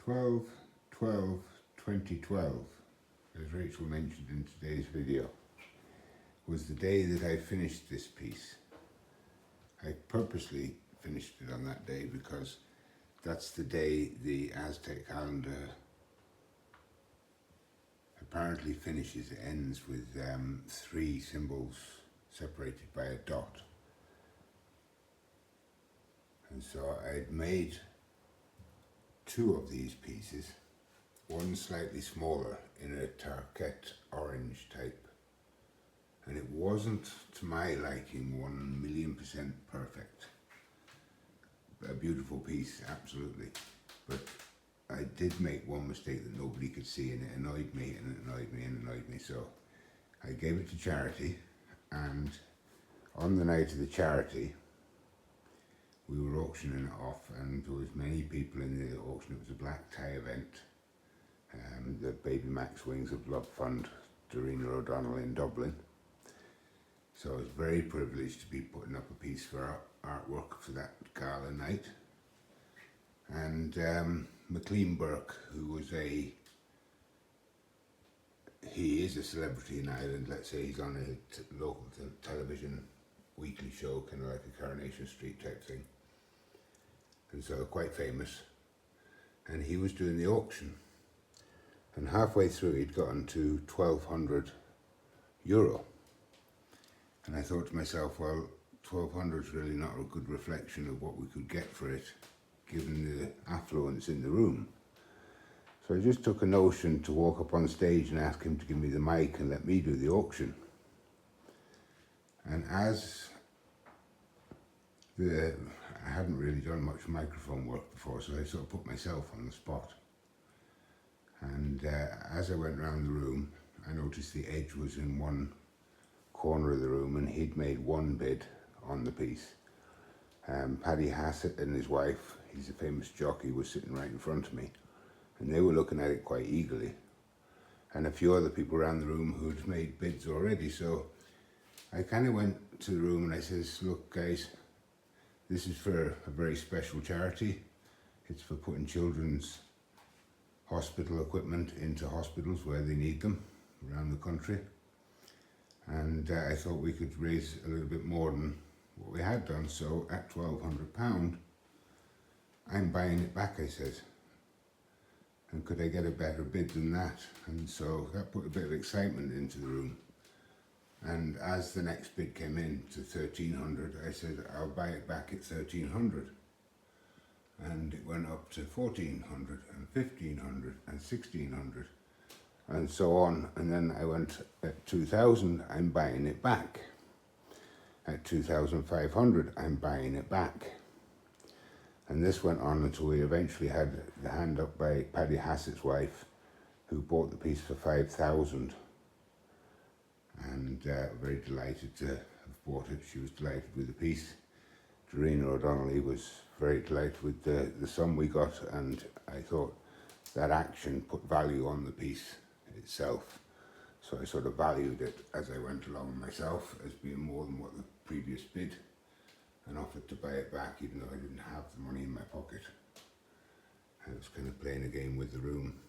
12/12/2012, as Rachel mentioned in today's video, was the day that I finished this piece. I purposely finished it on that day because that's the day the Aztec calendar apparently finishes. It ends with 3 symbols separated by a dot. And so I'd made 2 of these pieces, one slightly smaller in a tarquette orange type, and it wasn't to my liking 1,000,000% perfect. A beautiful piece, absolutely, but I did make one mistake that nobody could see, and it annoyed me and it annoyed me and annoyed me. So I gave it to charity, and on the night of the charity we were auctioning it off, and there was many people in the auction. It was a black tie event, the Baby Max Wings of Love Fund, Dorina O'Donnell in Dublin. So I was very privileged to be putting up a piece for artwork for that gala night. And McLean Burke, who was he is a celebrity in Ireland, let's say. He's on a local television weekly show, kind of like a Coronation Street type thing, and so quite famous. And he was doing the auction, and halfway through he'd gotten to €1,200, and I thought to myself, well, 1,200 is really not a good reflection of what we could get for it, given the affluence in the room. So I just took a notion to walk up on stage and ask him to give me the mic and let me do the auction. And as I hadn't really done much microphone work before, so I sort of put myself on the spot. And as I went around the room, I noticed the edge was in one corner of the room, and he'd made one bid on the piece. Paddy Hassett and his wife, he's a famous jockey, was sitting right in front of me, and they were looking at it quite eagerly. And a few other people around the room who'd made bids already. So I kind of went to the room and I says, look guys, this is for a very special charity. It's for putting children's hospital equipment into hospitals where they need them around the country. And I thought we could raise a little bit more than what we had done. So at £1,200, I'm buying it back, I said. And could I get a better bid than that? And so that put a bit of excitement into the room. And as the next bid came in to 1,300, I said, I'll buy it back at 1,300. And it went up to 1,400 and 1,500 and 1,600 and so on. And then I went at 2,000, I'm buying it back. At 2,500, I'm buying it back. And this went on until we eventually had the hand up by Paddy Hassett's wife, who bought the piece for 5,000. And very delighted to have bought it. She was delighted with the piece. Dorina O'Donnell was very delighted with the sum we got, and I thought that action put value on the piece itself. So I sort of valued it as I went along myself as being more than what the previous bid, and offered to buy it back even though I didn't have the money in my pocket. I was kind of playing a game with the room.